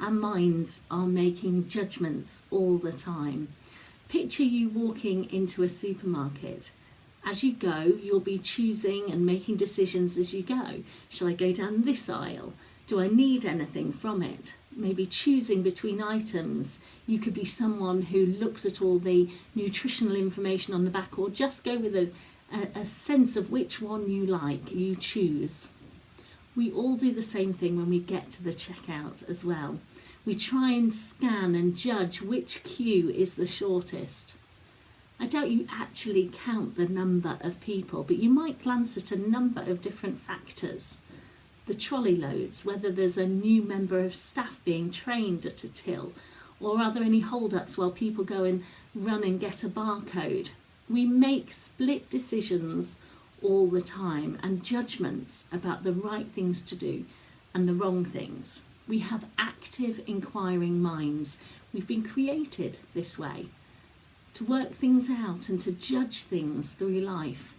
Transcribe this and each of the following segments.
Our minds are making judgments all the time. Picture you walking into a supermarket. As you go, you'll be choosing and making decisions as you go. Shall I go down this aisle? Do I need anything from it? Maybe choosing between items. You could be someone who looks at all the nutritional information on the back, or just go with a sense of which one you like, you choose. We all do the same thing when we get to the checkout as well. We try and scan and judge which queue is the shortest. I doubt you actually count the number of people, but you might glance at a number of different factors. The trolley loads, whether there's a new member of staff being trained at a till, or are there any hold-ups while people go and run and get a barcode. We make split decisions all the time and judgments about the right things to do and the wrong things. We have active inquiring minds. We've been created this way, to work things out and to judge things through life.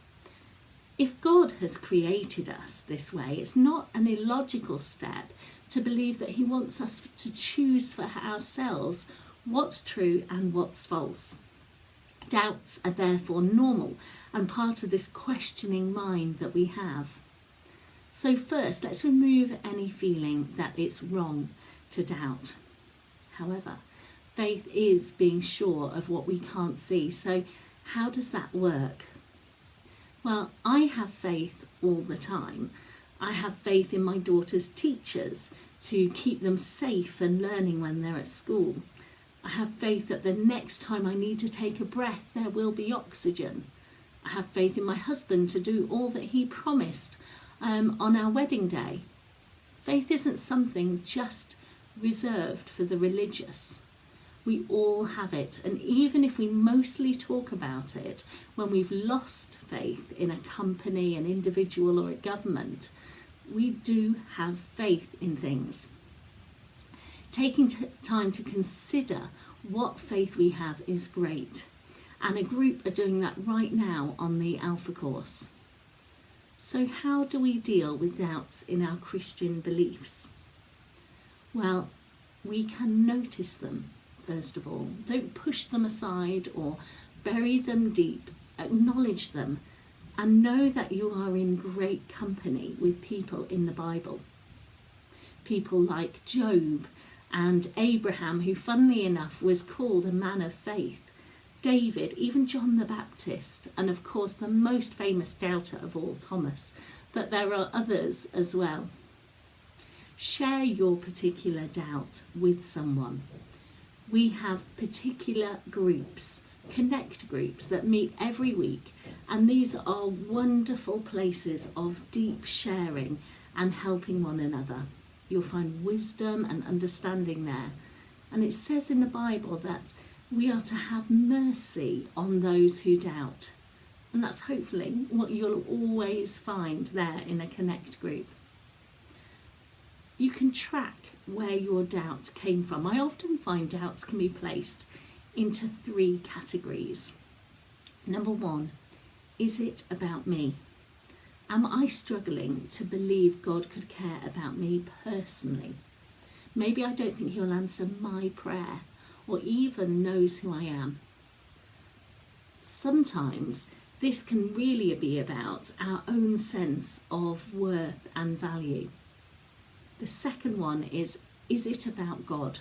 If God has created us this way, it's not an illogical step to believe that he wants us to choose for ourselves what's true and what's false. Doubts are therefore normal and part of this questioning mind that we have. So first, let's remove any feeling that it's wrong to doubt. However, faith is being sure of what we can't see. So how does that work? Well, I have faith all the time. I have faith in my daughter's teachers to keep them safe and learning when they're at school. I have faith that the next time I need to take a breath, there will be oxygen. I have faith in my husband to do all that he promised on our wedding day. Faith isn't something just reserved for the religious. We all have it, and even if we mostly talk about it when we've lost faith in a company, an individual or a government, we do have faith in things. Taking time to consider what faith we have is great, and a group are doing that right now on the Alpha course. So how do we deal with doubts in our Christian beliefs? Well, we can notice them. First of all, don't push them aside or bury them deep. Acknowledge them and know that you are in great company with people in the Bible. People like Job and Abraham, who funnily enough was called a man of faith, David, even John the Baptist, and of course the most famous doubter of all, Thomas, but there are others as well. Share your particular doubt with someone. We have particular groups, connect groups that meet every week, and these are wonderful places of deep sharing and helping one another. You'll find wisdom and understanding there. And it says in the Bible that we are to have mercy on those who doubt. And that's hopefully what you'll always find there in a connect group. You can track where your doubt came from. I often find doubts can be placed into 3 categories. Number 1, is it about me? Am I struggling to believe God could care about me personally? Maybe I don't think he'll answer my prayer or even knows who I am. Sometimes this can really be about our own sense of worth and value. The second one is it about God?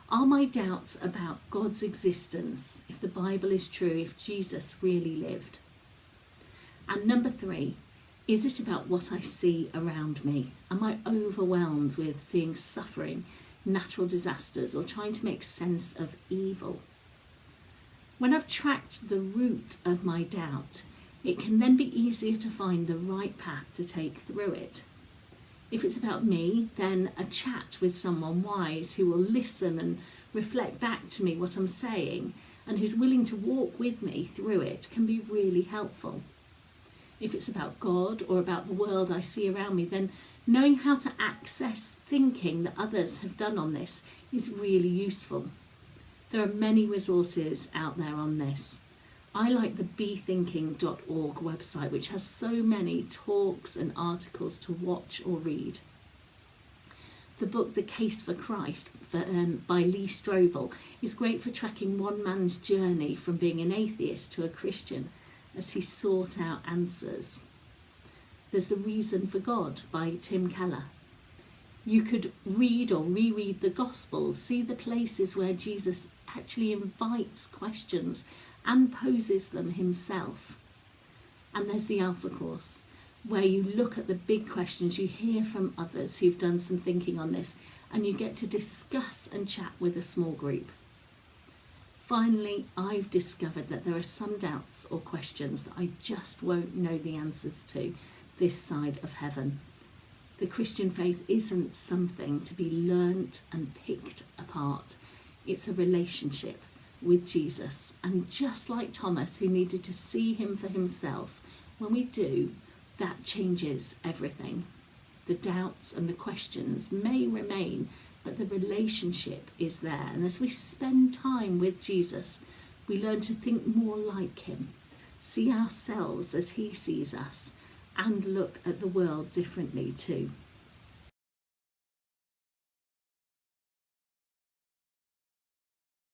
Are my doubts about God's existence, if the Bible is true, if Jesus really lived? And number 3, is it about what I see around me? Am I overwhelmed with seeing suffering, natural disasters, or trying to make sense of evil? When I've tracked the root of my doubt, it can then be easier to find the right path to take through it. If it's about me, then a chat with someone wise who will listen and reflect back to me what I'm saying and who's willing to walk with me through it can be really helpful. If it's about God or about the world I see around me, then knowing how to access thinking that others have done on this is really useful. There are many resources out there on this. I like the bethinking.org website, which has so many talks and articles to watch or read. The book The Case for Christ by Lee Strobel is great for tracking one man's journey from being an atheist to a Christian as he sought out answers. There's The Reason for God by Tim Keller. You could read or reread the Gospels, see the places where Jesus actually invites questions and poses them himself. And there's the Alpha Course, where you look at the big questions, you hear from others who've done some thinking on this, and you get to discuss and chat with a small group. Finally, I've discovered that there are some doubts or questions that I just won't know the answers to this side of heaven. The Christian faith isn't something to be learnt and picked apart. It's a relationship with Jesus. And just like Thomas, who needed to see him for himself, when we do, that changes everything. The doubts and the questions may remain, but the relationship is there. And as we spend time with Jesus, we learn to think more like him, see ourselves as he sees us, and look at the world differently too.